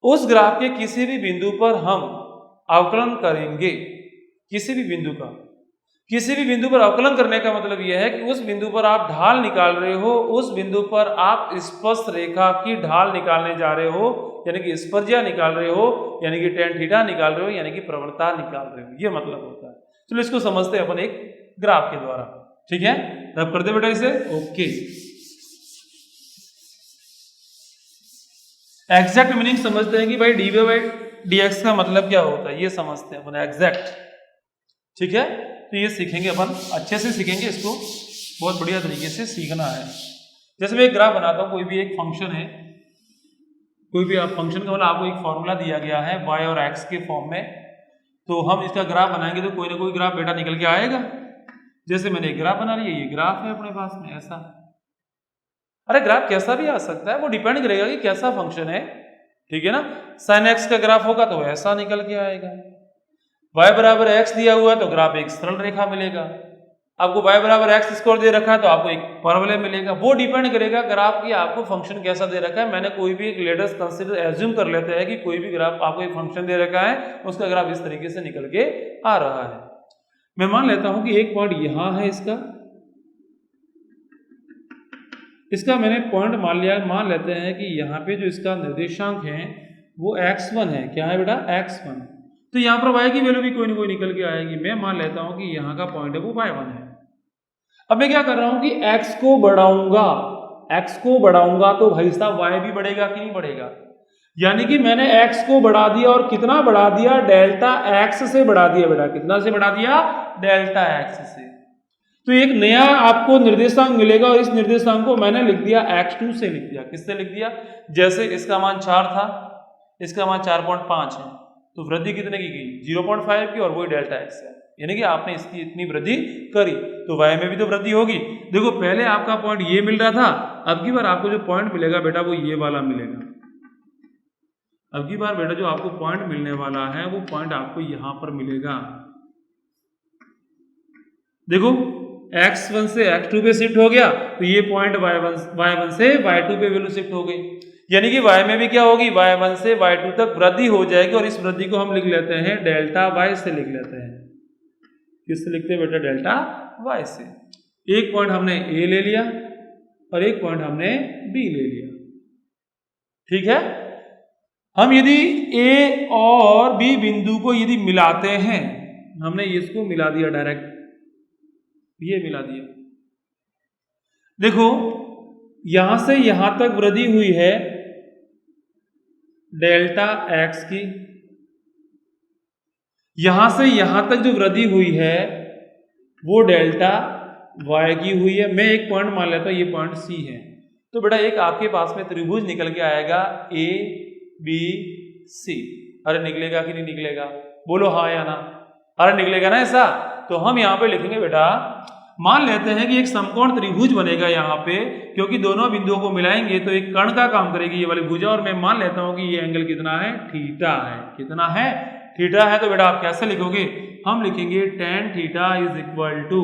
उस ग्राफ के किसी भी बिंदु पर हम अवकलन करेंगे, किसी भी बिंदु पर अवकलन करने का मतलब यह है कि उस बिंदु पर आप ढाल निकाल रहे हो, उस बिंदु पर आप स्पर्श रेखा की ढाल निकालने जा रहे हो, यानी कि स्पर्शा निकाल रहे हो, यानी कि tan थीटा निकाल रहे हो, यानी कि प्रवणता निकाल रहे हो, ये मतलब होता है। चलो इसको समझते हैं अपन एक ग्राफ के द्वारा। ठीक है, रब कर दे बेटा इसे। ओके, एग्जैक्ट मीनिंग समझते हैं कि भाई डी बाई डी एक्स का मतलब क्या होता है, ये समझते हैं अपन एग्जैक्ट। ठीक है, तो ये सीखेंगे अपन, अच्छे से सीखेंगे इसको, बहुत बढ़िया तरीके से सीखना है। जैसे मैं एक ग्राफ बनाता हूँ, कोई भी एक फंक्शन है, कोई भी फंक्शन का मतलब आपको एक फॉर्मूला दिया गया है y और x के फॉर्म में, तो हम इसका ग्राफ बनाएंगे तो कोई ना कोई ग्राफ बेटा निकल के आएगा। जैसे मैंने एक ग्राफ बना लिया, ये ग्राफ है अपने पास में ऐसा। अरे ग्राफ कैसा भी आ सकता है, वो डिपेंड करेगा कि कैसा फंक्शन है। ठीक है ना, sin x का ग्राफ होगा तो ऐसा निकल के आएगा, y बराबर x दिया हुआ है तो ग्राफ एक सरल रेखा मिलेगा, आपको y बराबर एक्स स्क्वायर दे रखा है तो आपको एक परवलय मिलेगा। वो डिपेंड करेगा ग्राफ की आपको फंक्शन कैसा दे रखा है। मैंने कोई भी एक लेटेस्ट कंसीडर एज्यूम कर लेते हैं कि कोई भी ग्राफ आपको एक फंक्शन दे रखा है, उसका ग्राफ इस तरीके से निकल के आ रहा है। मैं मान लेता हूं कि एक पॉइंट यहां है, इसका मैंने पॉइंट मान लिया। मान लेते हैं कि यहाँ पे जो इसका निर्देशांक है वो x1 है। क्या है बेटा, x1। तो यहाँ पर y की वैल्यू भी कोई ना कोई निकल के आएगी। मैं मान लेता हूं कि यहाँ का पॉइंट है वो y1 है। अब मैं क्या कर रहा हूं कि x को बढ़ाऊंगा तो भाई साहब y भी बढ़ेगा कि नहीं बढ़ेगा। यानी कि मैंने x को बढ़ा दिया, और कितना बढ़ा दिया, डेल्टा x से बढ़ा दिया बेटा। कितना से बढ़ा दिया, डेल्टा x से। तो एक नया आपको निर्देशांक मिलेगा, और इस निर्देशांक को मैंने लिख दिया x2 से लिख दिया। किससे लिख दिया, जैसे इसका मान 4 था, इसका मान 4.5 है, तो वृद्धि कितने की गई, 0.5 की, और वही डेल्टा x है। यानी कि आपने इसकी इतनी वृद्धि करी तो y में भी तो वृद्धि होगी। देखो पहले आपका पॉइंट ये मिल रहा था, अब की बार आपको जो पॉइंट मिलेगा बेटा वो ये वाला मिलेगा। अब की बार बेटा जो आपको पॉइंट मिलने वाला है वो पॉइंट आपको यहां पर मिलेगा। देखो x1 से x2 पे शिफ्ट हो गया, तो ये पॉइंट y1 से y2 पे वैल्यू शिफ्ट हो गई। यानी कि y में भी क्या होगी, y1 से y2 तक वृद्धि हो जाएगी, और इस वृद्धि को हम लिख लेते हैं डेल्टा y से लिख लेते हैं। किससे लिखते हैं बेटा, डेल्टा y से। एक पॉइंट हमने a ले लिया और एक पॉइंट हमने b ले लिया। ठीक है, हम यदि a और b बिंदु को यदि मिलाते हैं, हमने इसको मिला दिया डायरेक्ट, ये मिला दिया। देखो यहां से यहां तक वृद्धि हुई है डेल्टा x की, यहां से यहां तक जो वृद्धि हुई है वो डेल्टा y की हुई है। मैं एक पॉइंट मान लेता हूं, ये पॉइंट C है। तो बेटा एक आपके पास में त्रिभुज निकल के आएगा A B C। अरे निकलेगा कि नहीं निकलेगा, बोलो हाँ या ना। अरे निकलेगा ना ऐसा। तो हम यहाँ पे लिखेंगे बेटा, मान लेते हैं कि एक समकोण त्रिभुज बनेगा यहाँ पे, क्योंकि दोनों बिंदुओं को मिलाएंगे तो एक कर्ण का काम करेगी ये वाली भुजा, और मैं मान लेता हूं कि ये एंगल कितना है, थीटा है। कितना है, थीटा है। तो बेटा आप कैसे लिखोगे, हम लिखेंगे tan theta is equal to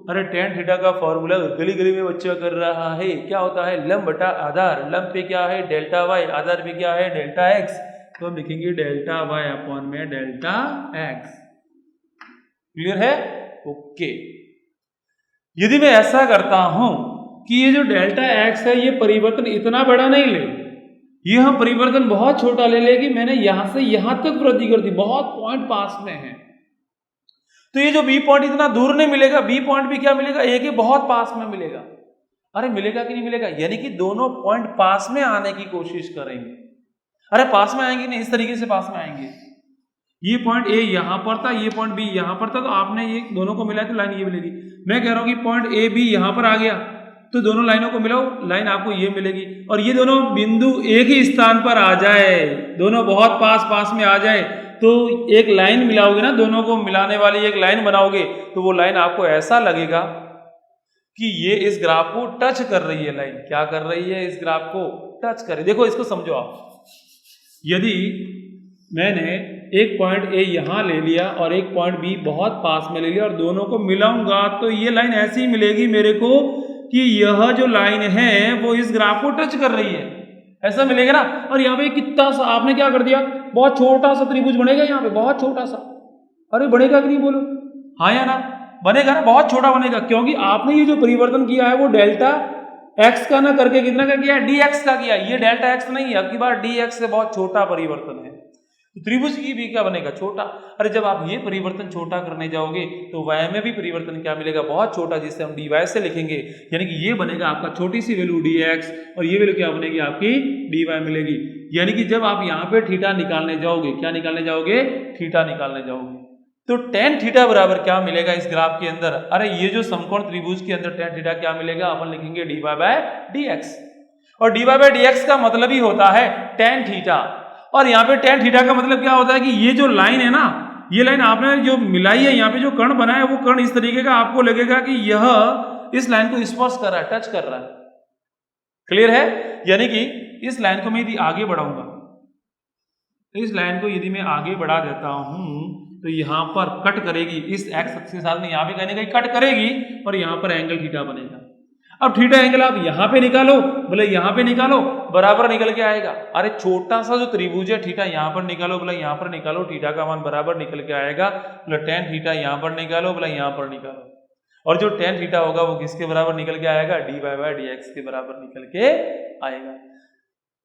अरे tan थीटा का फॉर्मूला गली गली में बच्चा कर रहा है, क्या होता है, लंब बटा आधार। लंब पे क्या है, डेल्टा y, आधार पे क्या है, डेल्टा x। तो हम लिखेंगे डेल्टा y अपॉन में डेल्टा x। क्लियर है, ओके। यदि मैं ऐसा करता हूं कि ये जो डेल्टा x है ये परिवर्तन इतना बड़ा नहीं ले, ये हम परिवर्तन बहुत छोटा ले लेगी। मैंने यहां से यहां तक वृद्धि कर दी, बहुत पॉइंट पास में है, तो ये जो बी पॉइंट इतना दूर नहीं मिलेगा, बी पॉइंट भी क्या मिलेगा, ए के बहुत पास में मिलेगा। अरे मिलेगा कि नहीं मिलेगा, यानी कि दोनों पॉइंट पास में आने की कोशिश करेंगे। अरे पास में आएंगे नहीं, इस तरीके से पास में आएंगे। ये पॉइंट ए यहां पर था, ये पॉइंट बी यहां पर था, तो आपने ये दोनों को मिला तो लाइन ये मिलेगी। मैं कह रहा हूं कि पॉइंट ए बी यहां पर आ गया, तो दोनों लाइनों को मिलाओ, लाइन आपको ये मिलेगी और ये दोनों बिंदु एक ही स्थान पर आ जाए, दोनों बहुत पास पास में आ जाए तो एक लाइन मिलाओगे ना, दोनों को मिलाने वाली एक लाइन बनाओगे तो वो लाइन आपको ऐसा लगेगा कि ये इस ग्राफ को टच कर रही है। लाइन क्या कर रही है? इस ग्राफ को टच कर रही है। देखो इसको समझो आप, यदि मैंने एक पॉइंट ए यहां ले लिया और एक पॉइंट बी बहुत पास में ले लिया और दोनों को मिलाऊंगा तो ये लाइन ऐसी मिलेगी मेरे को कि यह जो लाइन है वो इस ग्राफ को टच कर रही है, ऐसा मिलेगा ना। और यहाँ पे कितना सा आपने क्या कर दिया, बहुत छोटा सा त्रिभुज बनेगा यहाँ पे, बहुत छोटा सा। अरे बनेगा कि नहीं बोलो, हाँ या ना? बनेगा ना, बहुत छोटा बनेगा, क्योंकि आपने ये जो परिवर्तन किया है वो डेल्टा एक्स का ना करके कितना का किया है, डी एक्स का किया। ये डेल्टा एक्स नहीं है, अब की बार डी एक्स से बहुत छोटा परिवर्तन है, तो त्रिभुज की भी क्या बनेगा, छोटा। अरे जब आप ये परिवर्तन छोटा करने जाओगे तो y में भी परिवर्तन क्या मिलेगा, बहुत छोटा, जिससे हम dy से लिखेंगे, यानी कि ये बनेगा आपका छोटी सी वैल्यू dx और ये वैल्यू क्या बनेगी आपकी dy मिलेगी। यानी कि जब आप यहाँ पे थीटा निकालने जाओगे, क्या निकालने जाओगे, थीटा निकालने जाओगे, तो tan थीटा बराबर क्या मिलेगा इस ग्राफ के अंदर। अरे ये जो समकोण त्रिभुज के अंदर tan थीटा क्या मिलेगा, अपन लिखेंगे dy बाय dx, और dy बाय dx का मतलब ही होता है tan थीटा। और यहाँ पे tan थीटा का मतलब क्या होता है कि ये जो लाइन है ना, ये लाइन आपने जो मिलाई है, यहाँ पे जो कर्ण बना है वो कर्ण इस तरीके का आपको लगेगा कि यह इस लाइन को स्पर्श कर रहा है, टच कर रहा है। क्लियर है? यानी कि इस लाइन को मैं यदि आगे बढ़ाऊंगा, इस लाइन को यदि मैं आगे बढ़ा देता हूं तो यहाँ पर कट करेगी, इस एक्स अक्ष के साथ में यहाँ पे कहीं ना कहीं कट करेगी और यहाँ पर एंगल थीटा बनेगा। अब थीटा एंगल आप यहाँ पे निकालो, बोले यहाँ पे निकालो, बराबर निकल के आएगा। अरे छोटा सा जो त्रिभुज है, थीटा यहाँ पर निकालो, बोले यहाँ पर निकालो, थीटा का मान बराबर निकल के आएगा। बोले tan थीटा यहाँ पर निकालो, बोले यहाँ पर निकालो, और जो tan थीटा होगा वो किसके बराबर निकल के आएगा, dy बाय dx के बराबर निकल के आएगा।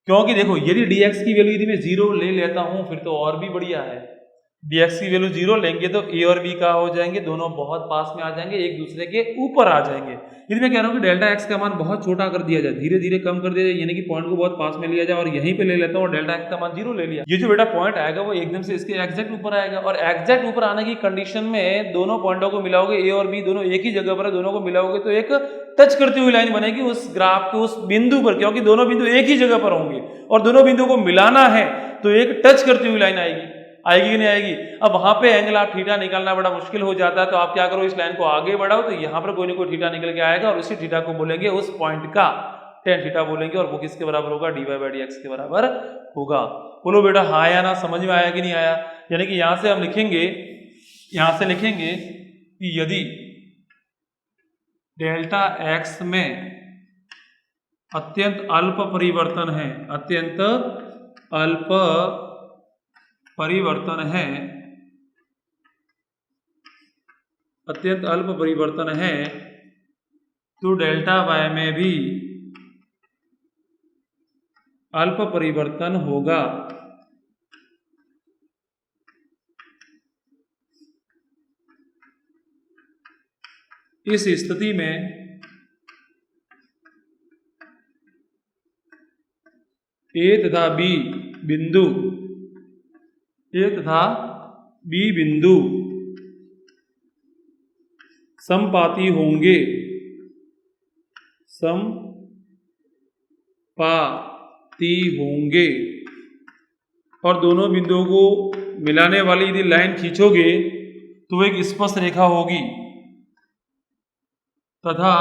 क्योंकि देखो यदि dx की वैल्यू यदि मैं 0 ले लेता हूं फिर तो और भी बढ़िया है। dx की वैल्यू 0 लेंगे तो a और b का हो जाएंगे, दोनों बहुत पास में आ जाएंगे, एक दूसरे के ऊपर आ जाएंगे। यदि मैं कह रहा हूँ कि डेल्टा x का मान बहुत छोटा कर दिया जाए, धीरे धीरे कम कर दिया जाए, यानी कि पॉइंट को बहुत पास में लिया जाए और यहीं पे ले लेता हूँ और डेल्टा x का मान 0 ले लिया, ये जो बेटा पॉइंट आएगा वो एकदम से इसके एग्जैक्ट ऊपर आएगा। और एग्जैक्ट ऊपर आने की कंडीशन में दोनों पॉइंटों को मिलाओगे, a और b दोनों एक ही जगह पर है, दोनों को मिलाओगे तो एक टच करती हुई लाइन बनेगी उस ग्राफ के उस बिंदु पर, क्योंकि दोनों बिंदु एक ही जगह पर होंगे और दोनों बिंदु को मिलाना है तो एक टच करती हुई लाइन आएगी। आएगी कि नहीं आएगी? अब वहां पे एंगल आप थीटा निकालना बड़ा मुश्किल हो जाता है, तो आप क्या करो, इस लाइन को आगे बढ़ाओ तो यहाँ पर कोई ना कोई थीटा निकल के आएगा और उसी थीटा को बोलेंगे उस पॉइंट का tan थीटा बोलेंगे, और वो किसके बराबर होगा, dy बाय dx के बराबर होगा। बोलो बेटा हाँ या ना, समझ में आया कि नहीं आया? यानी कि यहां से हम लिखेंगे, यहां से लिखेंगे कि यदि डेल्टा x में अत्यंत अल्प परिवर्तन है, अत्यंत अल्प परिवर्तन है, अत्यंत अल्प परिवर्तन है, तो डेल्टा y में भी अल्प परिवर्तन होगा। इस स्थिति में A तथा B बिंदु, A तथा B बिंदु समपाती होंगे, समपाती होंगे, और दोनों बिंदुओं को मिलाने वाली यदि लाइन खींचोगे तो एक स्पर्श रेखा होगी तथा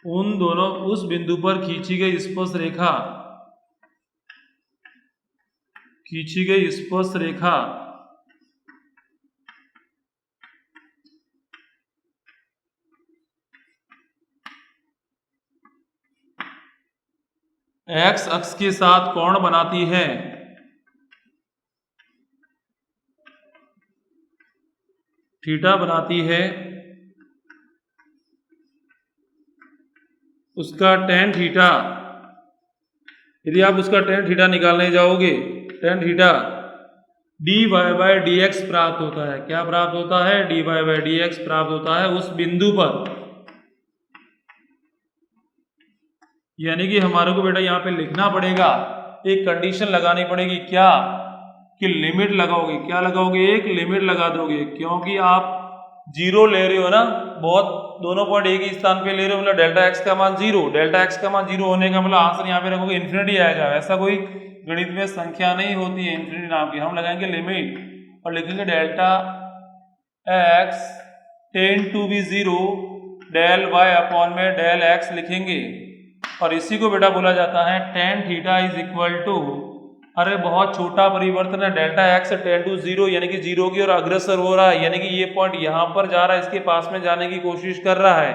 उन दोनों उस बिंदु पर खींची गई स्पर्श रेखा x अक्ष के साथ कोण बनाती है, थीटा बनाती है, उसका tan थीटा, यदि आप उसका tan थीटा निकालने जाओगे, tan theta dy by dx प्राप्त होता है। क्या प्राप्त होता है? dy बाय dx प्राप्त होता है उस बिंदु पर। यानी कि हमारे को बेटा यहाँ पे लिखना पड़ेगा, एक कंडीशन लगानी पड़ेगी, क्या कि लिमिट लगाओगे। क्या लगाओगे? एक लिमिट लगा दोगे, क्योंकि आप 0 ले रहे हो ना, बहुत दोनों पॉइंट एक ही स्थान पे ले रहे हो, मतलब डेल्टा एक्स का मान 0, डेल्टा एक्स का मान 0 होने का मतलब आंसर यहाँ पे रखोगे इन्फिनिटी आएगा। ऐसा कोई गणित में संख्या नहीं होती है इन्फिनिटी नाम की। हम लगाएंगे लिमिट और लिखेंगे delta x tend to be 0 del y upon में डेल एक्स लिखेंगे, और इसी को बेटा बोला जाता है tan theta is equal to, अरे बहुत छोटा परिवर्तन है, डेल्टा एक्स टेन टू 0 यानी कि 0 की ओर अग्रसर हो रहा है, यानी कि ये पॉइंट यहाँ पर जा रहा है, इसके पास में जाने की कोशिश कर रहा है।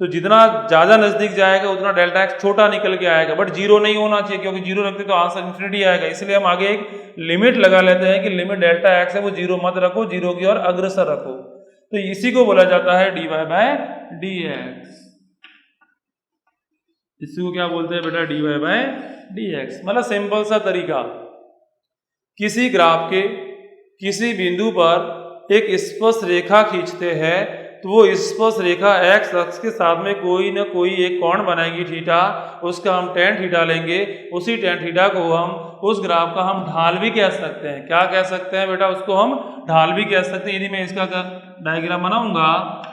तो जितना ज्यादा नजदीक जाएगा उतना डेल्टा एक्स छोटा निकल के आएगा, बट 0 नहीं होना चाहिए, क्योंकि 0 रखते तो आंसर इन्फिनिटी आएगा। इसलिए हम आगे एक लिमिट लगा लेते हैं कि लिमिट डेल्टा एक्स है वो 0 मत रखो, 0 की ओर अग्रसर रखो। तो इसी को बोला जाता है dy बाय dx। इसी को क्या बोलते हैं बेटा, dy बाय dx। मतलब सिंपल सा तरीका, किसी ग्राफ के किसी बिंदु पर एक स्पर्श रेखा खींचते हैं तो वो स्पर्श रेखा x अक्ष के साथ में कोई ना कोई एक कोण बनाएगी थीटा, उसका हम tan थीटा लेंगे, उसी tan थीटा को हम उस ग्राफ का हम ढाल भी कह सकते हैं। क्या कह सकते हैं बेटा, उसको हम ढाल भी कह सकते हैं। यदि मैं इसका डायग्राम बनाऊंगा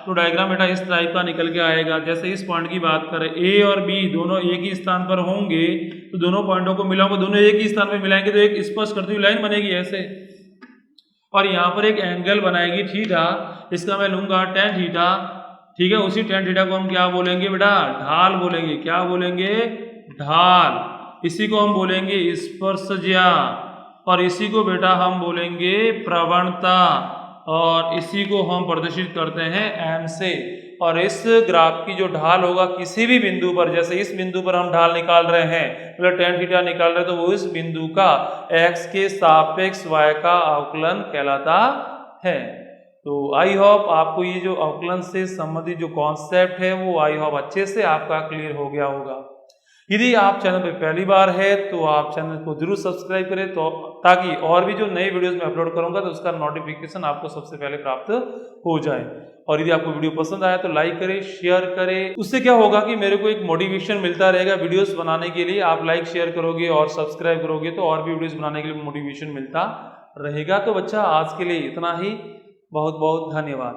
तो डायग्राम बेटा इस टाइप का निकल के आएगा। जैसे इस पॉइंट की बात करें, ए और बी दोनों एक ही स्थान पर होंगे, तो दोनों पॉइंटों को मिलाऊंगा, दोनों एक ही स्थान पर मिलाएंगे तो एक स्पर्श करती हुई लाइन बनेगी ऐसे, और यहाँ पर एक एंगल बनाएगी थीटा, इसका मैं लूंगा tan थीटा, ठीक है। उसी tan थीटा को हम क्या बोलेंगे बेटा, ढाल बोलेंगे। क्या बोलेंगे, ढाल। इसी को हम बोलेंगे स्पर्शज्या, और इसी को बेटा हम बोलेंगे प्रवणता, और इसी को हम प्रदर्शित करते हैं m से। और इस ग्राफ की जो ढाल होगा किसी भी बिंदु पर, जैसे इस बिंदु पर हम ढाल निकाल रहे हैं, मतलब tan थीटा निकाल रहे हैं, तो वो इस बिंदु का x के सापेक्ष y का अवकलन कहलाता है। तो आई होप आपको ये जो अवकलन से संबंधित जो कॉन्सेप्ट है वो आई होप अच्छे से आपका क्लियर हो गया होगा। यदि आप चैनल पर पहली बार है तो आप चैनल को जरूर सब्सक्राइब करें, तो ताकि और भी जो नए वीडियोस मैं अपलोड करूंगा तो उसका नोटिफिकेशन आपको सबसे पहले प्राप्त हो जाए। और यदि आपको वीडियो पसंद आया तो लाइक करें, शेयर करें। उससे क्या होगा कि मेरे को एक मोटिवेशन मिलता रहेगा वीडियोस बनाने के लिए। आप लाइक शेयर करोगे और सब्सक्राइब करोगे तो और भी वीडियोस बनाने के लिए मोटिवेशन मिलता रहेगा। तो बच्चा आज के लिए इतना ही, बहुत बहुत धन्यवाद।